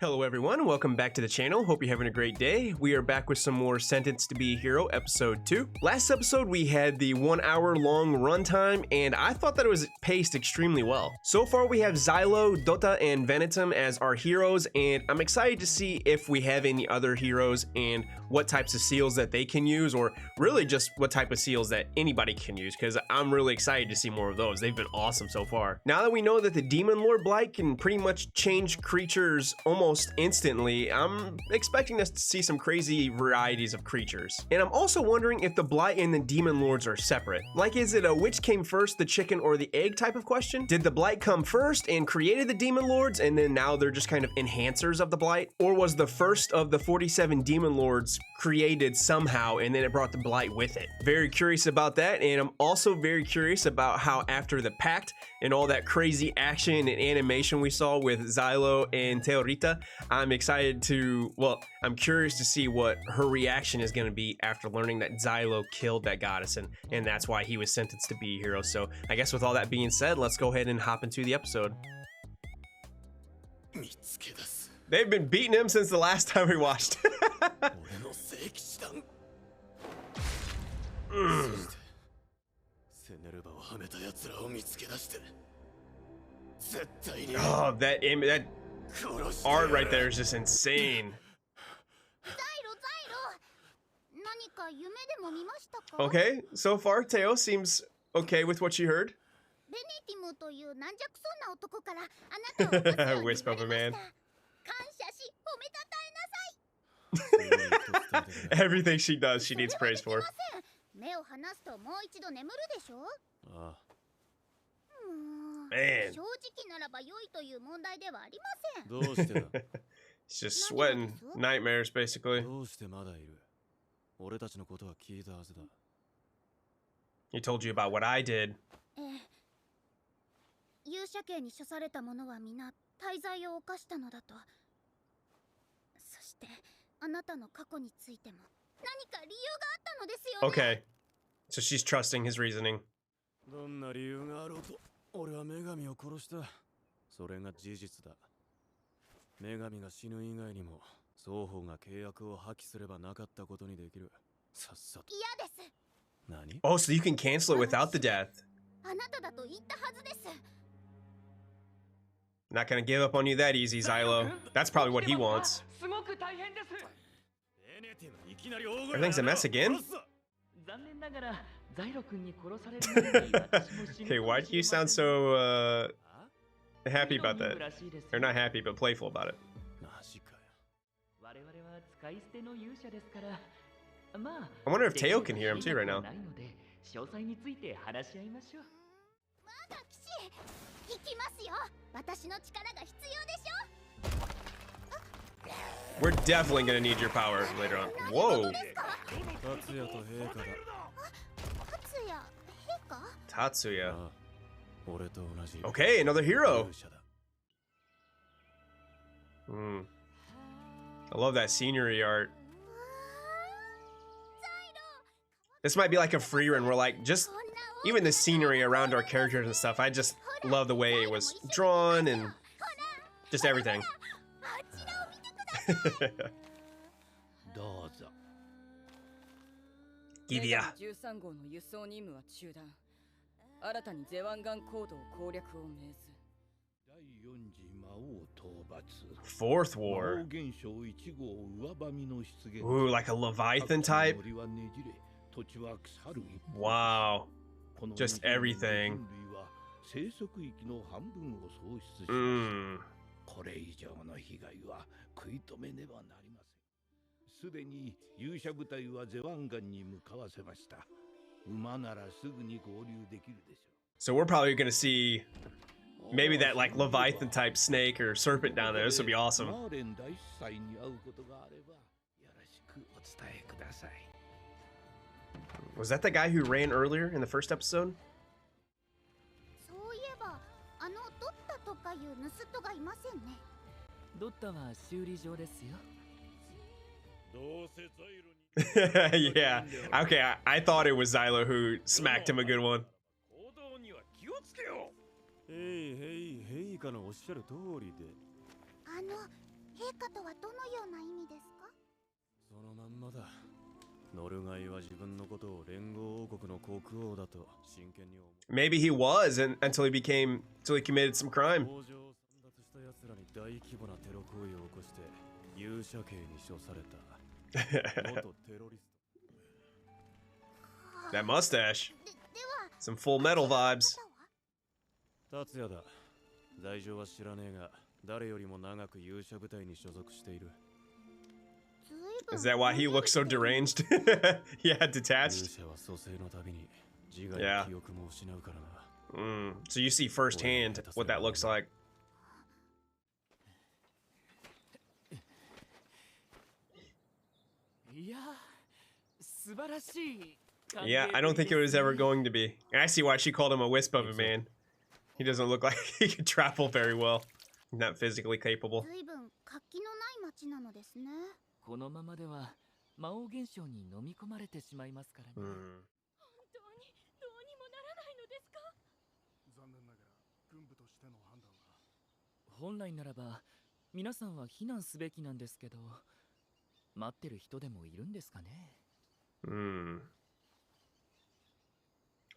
Hello everyone, welcome back to the channel. Hope you're having a great day. We are back with some more Sentenced to Be a Hero episode 2. Last episode we had the 1 hour long runtime and I thought that it was paced extremely well. So far we have Xylo, Dota, and Venetum as our heroes, and I'm excited to see if we have any other heroes and what types of seals that they can use, or really just what type of seals that anybody can use, because I'm really excited to see more of those. They've been awesome so far. Now that we know that the Demon Lord Blight can pretty much change creatures almost instantly, I'm expecting us to see some crazy varieties of creatures. And I'm also wondering if the Blight and the Demon Lords are separate. Like, is it a which came first, the chicken or the egg type of question? Did the Blight come first and created the Demon Lords, and then now they're just kind of enhancers of the Blight? Or was the first of the 47 Demon Lords created somehow and then it brought the Blight with it? Very curious about that, and I'm also very curious about how after the Pact and all that crazy action and animation we saw with Xylo and Teorita, I'm excited to, well, I'm curious to see what her reaction is going to be after learning that Xylo killed that goddess, and that's why he was sentenced to be a hero. So I guess with all that being said, let's go ahead and hop into the episode. They've been beating him since the last time we watched. Oh, that art right there is just insane. Okay, so far Teo seems okay with what she heard. Wisp of a man. Everything she does, she needs praise for. Man. She's just sweating nightmares, basically. He told you about what I did. Okay, so she's trusting his reasoning. Oh, so you can cancel it without the death. Not gonna give up on you that easy, Xylo. That's probably what he wants. Everything's a mess again? Okay, why do you sound so happy about that? Or not happy, but playful about it. I wonder if Teo can hear him too right now. We're definitely gonna need your power later on. Whoa! Tatsuya. Okay, another hero. I love that scenery art. This might be like a free run where, like, just even the scenery around our characters and stuff, I just love the way it was drawn and just everything. Gidia. Fourth war. Ooh, like a Leviathan type. Wow. Just everything. So we're probably gonna see maybe that like Leviathan type snake or serpent down there. This would be awesome. Was that the guy who ran earlier in the first episode? Yeah. Okay, I thought it was Xylo who smacked him a good one. Maybe he was until he committed some crime. That mustache. Some Full Metal vibes. Is that why he looks so deranged? Yeah, detached. Yeah. So you see firsthand what that looks like. Yeah, I don't think it was ever going to be. I see why she called him a wisp of a man. He doesn't look like he could travel very well. Not physically capable.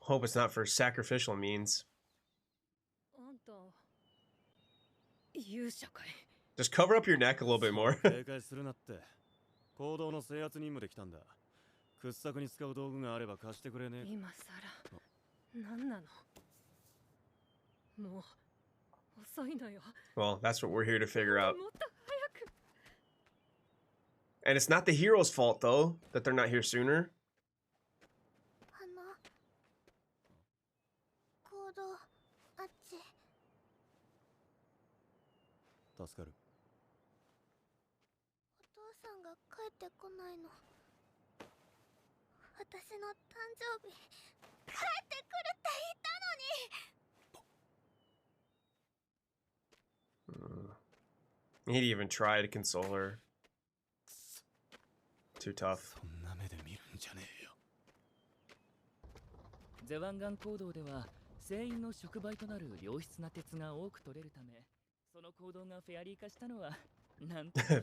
Hope it's not for sacrificial means. Just cover up your neck a little bit more. Well, that's what we're here to figure out. And it's not the hero's fault, though, that they're not here sooner. He'd even try to console her. Too tough.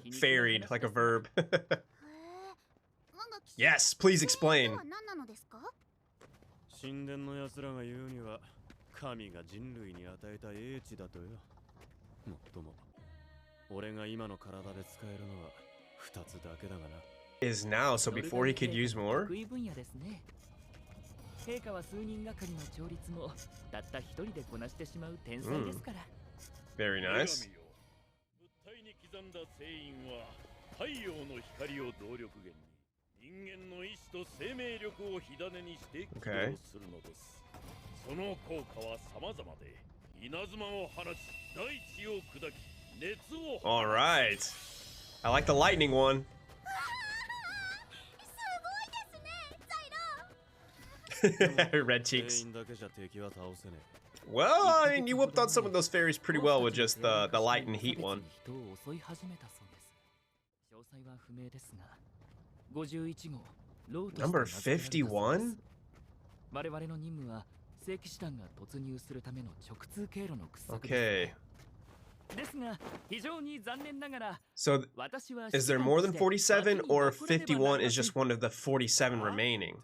Varied, like a verb. Yes, please explain. Is now, so before he could use more? Very nice. Okay. All right. I like the lightning one. Red cheeks. Well, I mean, you whooped on some of those fairies pretty well with just the light and heat one. Number 51? Okay. So, is there more than 47, or 51 is just one of the 47 remaining?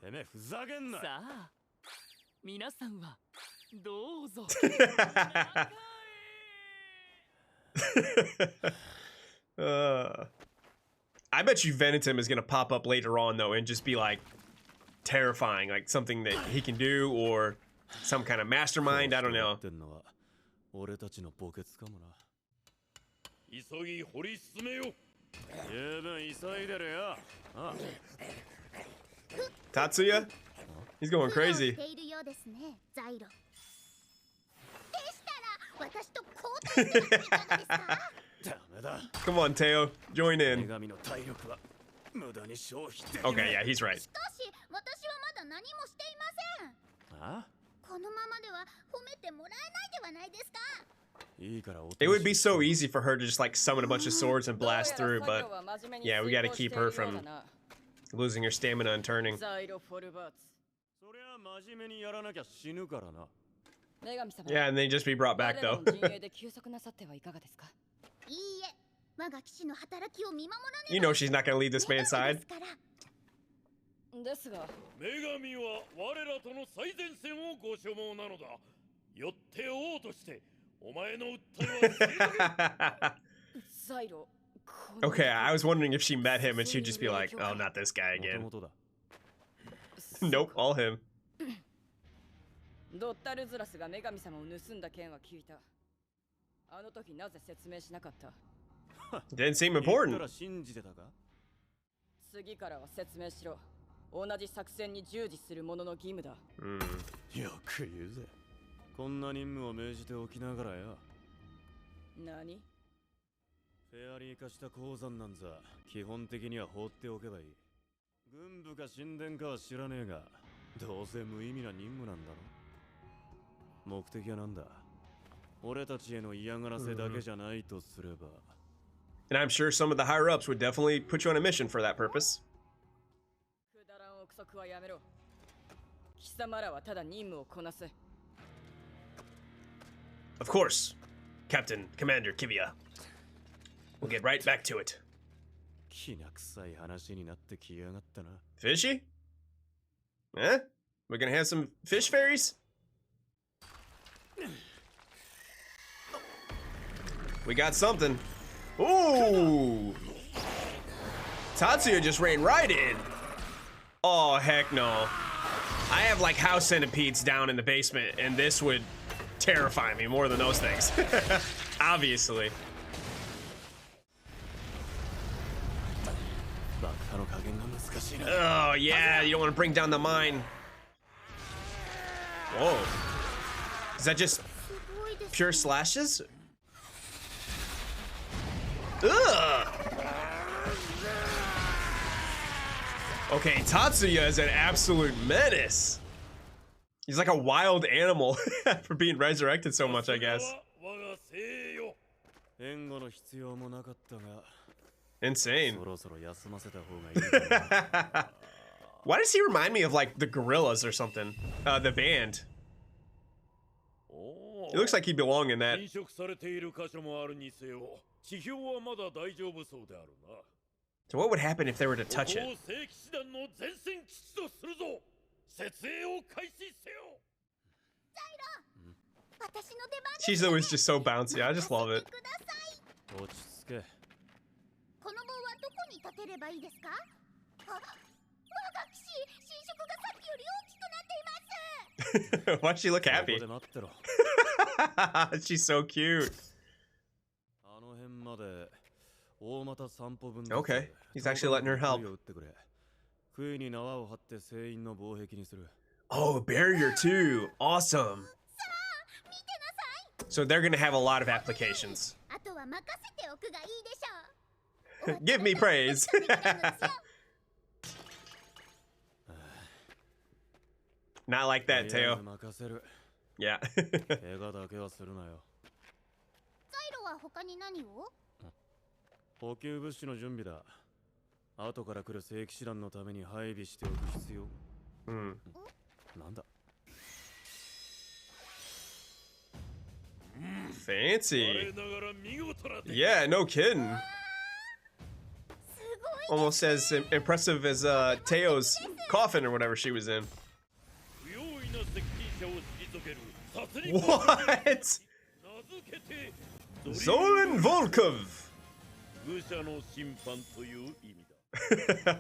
I bet you Venetum is gonna pop up later on, though, and just be like terrifying, like something that he can do, or some kind of mastermind. I don't know. Tatsuya? He's going crazy. Come on, Teo. Join in. Okay, yeah, he's right. It would be so easy for her to just like summon a bunch of swords and blast through, but yeah, we gotta keep her from losing her stamina and turning. Yeah, and they just be brought back though. You know she's not gonna leave this man's side. ですが、女神は我らとの最前線をご所望なのだ。よって王としてお前の訴えはサイロ。Okay, I was wondering if she met him and she'd just be like, oh, not this guy again. Nope, all him. ドッタルズラスが女神様を盗んだ件は聞いた。あの時なぜ説明しなかった？ Didn't seem important. 次からは説明しろ。同じ作戦に従事する者の義務だ。よく言うぜ。こんな任務を命じておきながらや。何？フェアリー化した鉱山なんざ基本的には放っておけばいい。軍部か神殿かは知らねえが、どうせ無意味な任務なんだろ。目的はなんだ？俺たちへの嫌がらせだけじゃないとすれば。And I'm sure some of the higher ups would definitely put you on a mission for that purpose. くだらん憶測はやめろ。貴様らはただ任務をこなせ。Of course, Captain Commander Kivia. We'll get right back to it. きな臭い話になってきやがったな。Fishy? Eh? We're gonna have some fish fairies? We got something. Ooh! Tatsuya just ran right in. Oh, heck no. I have like house centipedes down in the basement, and this would terrify me more than those things. Obviously. Oh, yeah, you don't want to bring down the mine. Whoa. Is that just pure slashes? Ugh. Okay, Tatsuya is an absolute menace. He's like a wild animal for being resurrected so much, I guess. Insane. Why does he remind me of like the Gorillas or something? The band. It looks like he belonged in that. So what would happen if they were to touch it? She's always just so bouncy. I just love it. Why does she look happy? She's so cute. Okay, he's actually letting her help. Oh, barrier too. Awesome. So they're gonna have a lot of applications. Give me praise. Not like that, Teo. Yeah. Fancy. Yeah, no kidding. Almost as impressive as Teo's coffin or whatever she was in. What? Zolan Volkov.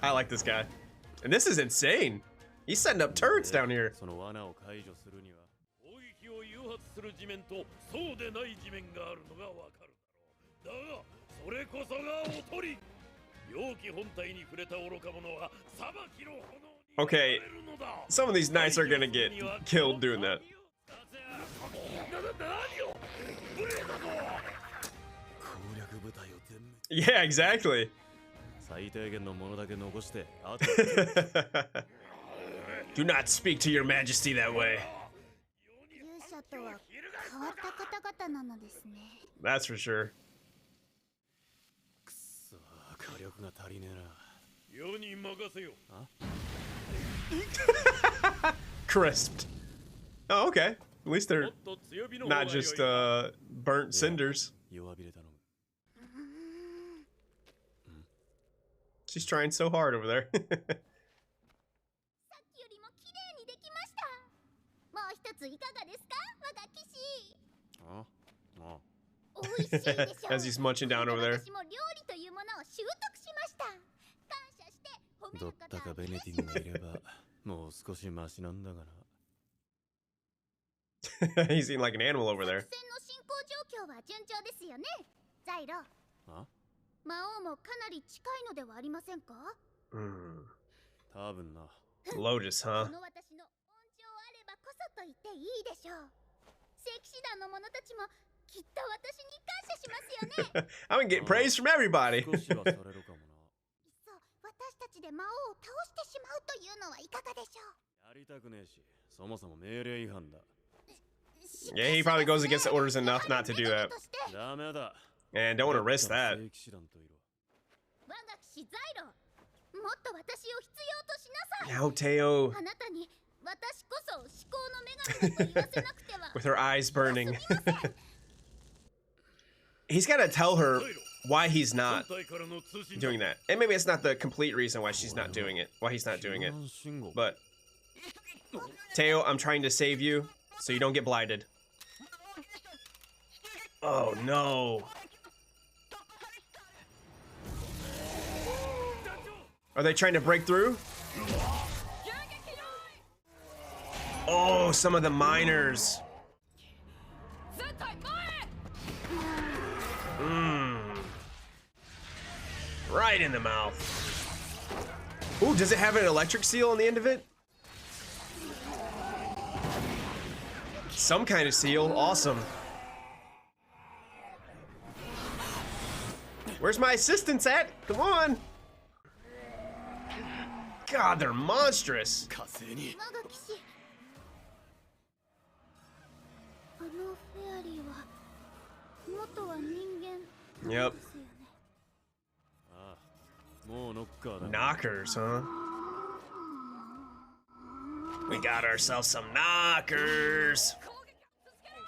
I like this guy. And this is insane. He's setting up turrets down here. Okay, some of these knights are gonna get killed doing that. Yeah, exactly. Do not speak to your majesty that way. That's for sure. Crisped. Oh, okay. At least they're not just burnt cinders. She's trying so hard over there. さっきよりも綺麗にできました。もう一ついかがですか、我が騎士。ああ美味しいでしょ。 As he's munching down over there. 私も料理というものを習得しました。感謝して褒めどっることはたかベネティンがいればもう少しマシなんだがな。 He's eating like an animal over 作 there. 戦の進行状況は順調ですよね、ザイロ。あ魔王もかなり近いのではありませんか。 多分な。 Lotus, こ huh? の私の恩情あればこそと言っていいでしょう。聖騎士団の者たちもきっと私に感謝しますよね。 I'm gonna get praise from everybody. 少しはされるかもな。いっそ私たちで魔王を倒してしまうというのはいかがでしょう。やりたくねえし、そもそも命令違反だ。 Yeah, he probably goes against the orders enough not to do that. ダメだ。 And don't want to risk that. 聖騎士団といろ。我が騎士ザイロ、もっと私を必要としなさい。 Now, Teo, あなたに私こそ至高の女神だと言わせなくては。 with her eyes burning. すみません。 He's got to tell her why he's not doing that. And maybe it's not the complete reason why she's not doing it, why he's not doing it. But, Teo, I'm trying to save you so you don't get blinded. Oh, no. Are they trying to break through? Oh, some of the miners. Right in the mouth. Ooh, does it have an electric seal on the end of it? Some kind of seal. Awesome. Where's my assistants at? Come on. God, they're monstrous. 我が騎士、あのフェアリーは元は人間 Yep. ですよね。ああ、もうノッカーだ。 Knockers, huh? We got ourselves some knockers.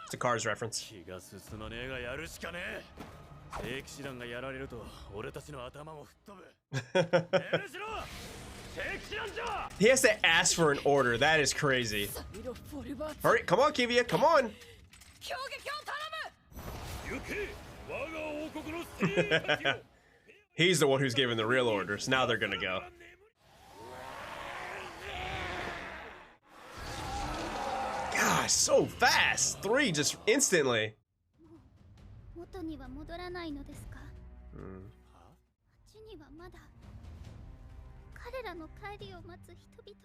It's a Cars reference. 気が進まねえがやるしかねえ。聖騎士団がやられると俺たちの頭も吹っ飛ぶ。命令しろ。聖騎士団長。 He has to ask for an order. That is crazy. Hurry, come on, Kivia, come on. 攻撃を頼む。行け。我が王国の精鋭たちよ。 He's the one who's giving the real orders. Now they're gonna go. Gosh, so fast. 3 just instantly. 元には戻らないのですか。町にはまだ彼らの帰りを待つ人々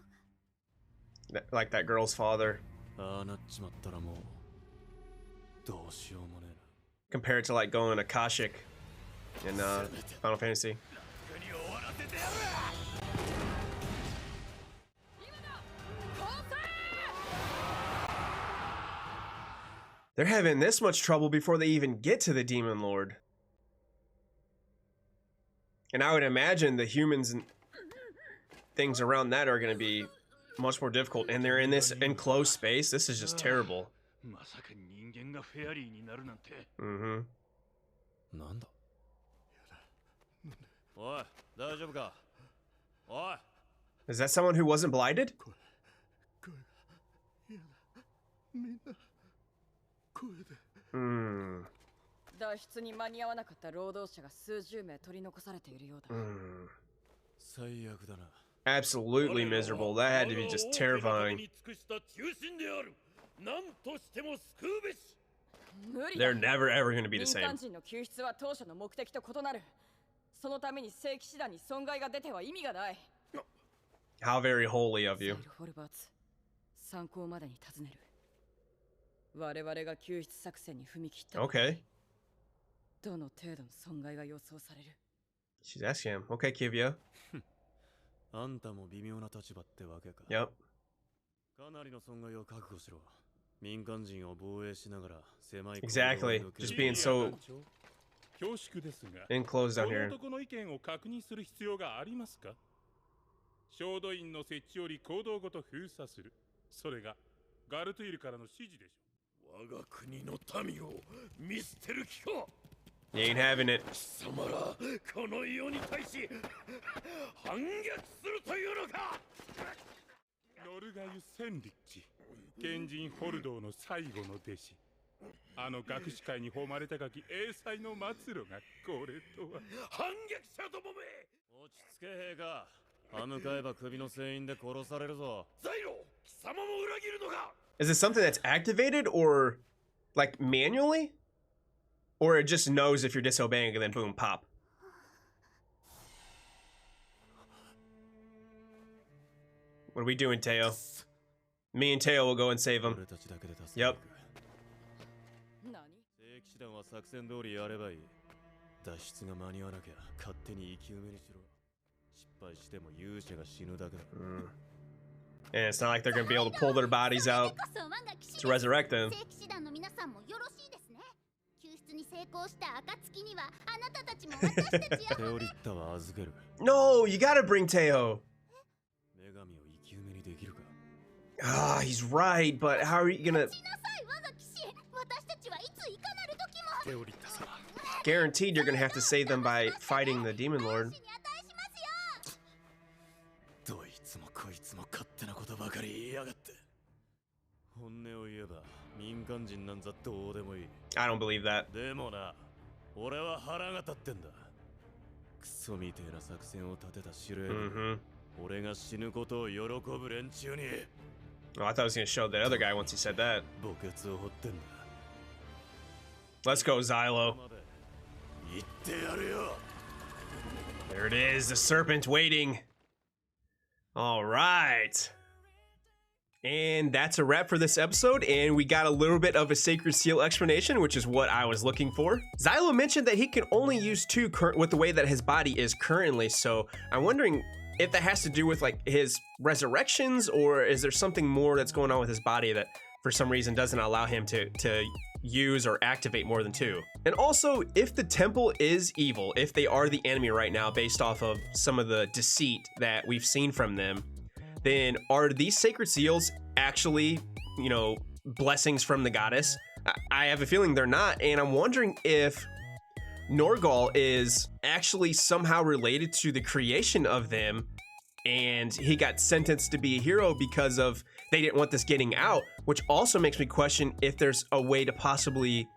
が。 Like that girl's father. ああなっちまったらもうどうしようもねえな。 Compared to like going to Kashik in Final Fantasy. They're having this much trouble before they even get to the Demon Lord. And I would imagine the humans and things around that are going to be much more difficult. And they're in this enclosed space. This is just terrible. まさか人間がフェアリーになるなんて。 Mm-hmm. なんだ。おい、大丈夫か。おい。 Is that someone who wasn't blinded? 脱出に間に合わなかった労働者が数十名取り残されているようだ。最悪だな。 Absolutely miserable. That had to be just terrifying. なんとしても救うべし。無理だ。 They're never ever going to be the 民 same. 間人の救出は当初の目的と異なる。そのために聖騎士団に損害が出ては意味がない。 How very holy of ザイ you. ルフォルバーツ、参考までに尋ねる。我々が救出作戦に踏み切った。 Okay. どの程度の損害が予想される。 She's asking him. Okay, Kivia. あんたも微妙な立場ってわけか。 Yep. かなりの損害を覚悟しろ。民間人を防衛しながら狭い。 Exactly. Just being so 恐縮ですが、 enclosed down この here. 男の意見を確認する必要がありますか。衝動員の設置より行動ごと封鎖する。それがガルトゥイルからの指示でしょう。我が国の民を見捨てる気か。You ain't having it. 貴様らこの世に対し反逆するというのか。ノルガユ・センリッチ、賢人ホルドーの最後の弟子。あの学士会に誉れ高き英才の末路がこれとは。反逆者どもめ。落ち着け兵か。歯向かえば首の船員で殺されるぞ。ザイロ、貴様も裏切るのか。 Is it something that's activated or like manually? Or it just knows if you're disobeying and then boom, pop? What are we doing, Teo? Me and Teo will go and save him. 俺たちだけで助け Yep. ていく。正規士団は作戦通りやればいい。脱出が間に合わなきゃ勝手に生き埋めにしろ。失敗しても勇者が死ぬだけだ。And it's not like they're gonna be able to pull their bodies out to resurrect them. 正規士団の皆さんもよろしいですね。救出に成功した暁にはあなたたちも私たちや。テオリッタは預ける。 No, you gotta bring Teo. 女神を生き埋めにできるか。 Ah, he's right, but how are you gonna... しなさい我が騎士。私たちはいついかなる時も。テオリッタ様。 Guaranteed you're gonna have to save them by fighting the Demon Lord. どいつもこいつも勝手なことばかり言いやがって。本音を言えば民間人なんざどうでもいい。 I don't believe that. でもな、俺は腹が立ってんだ。クソみてえな作戦を立てた司令官、俺が死ぬことを喜ぶ連中に。 Oh, I thought I was gonna show that other guy once he said that. 墓穴を掘ってんだ。 Let's go, Xylo. 言ってやるよ。 There it is, the serpent waiting. All right. And that's a wrap for this episode, and we got a little bit of a Sacred Seal explanation, which is what I was looking for. Xylo mentioned that he can only use 2 with the way that his body is currently, so I'm wondering if that has to do with like his resurrections, or is there something more that's going on with his body that for some reason doesn't allow him to use or activate more than 2. And also, if the temple is evil, if they are the enemy right now based off of some of the deceit that we've seen from them, then are these sacred seals actually, you know, blessings from the goddess? I have a feeling they're not, and I'm wondering if Norgal is actually somehow related to the creation of them, and he got sentenced to be a hero because of they didn't want this getting out, which also makes me question if there's a way to possibly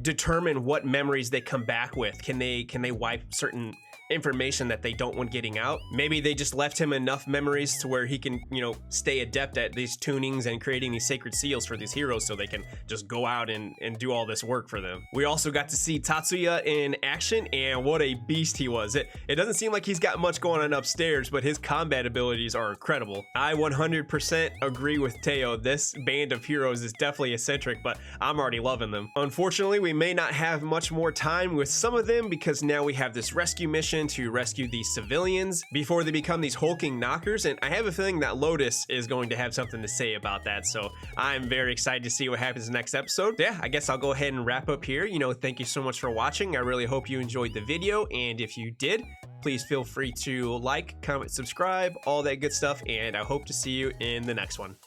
determine what memories they come back with. Can they wipe certain information that they don't want getting out? Maybe they just left him enough memories to where he can, you know, stay adept at these tunings and creating these sacred seals for these heroes so they can just go out and do all this work for them. We also got to see Tatsuya in action, and what a beast he was. It doesn't seem like he's got much going on upstairs, but his combat abilities are incredible. I 100% agree with Teo. This band of heroes is definitely eccentric, but I'm already loving them. Unfortunately, we may not have much more time with some of them because now we have this rescue mission to rescue these civilians before they become these hulking knockers, and I have a feeling that Lotus is going to have something to say about that, so I'm very excited to see what happens in the next episode. Yeah, I guess I'll go ahead and wrap up here. You know, thank you so much for watching. I really hope you enjoyed the video, and if you did, please feel free to like, comment, subscribe, all that good stuff, and I hope to see you in the next one.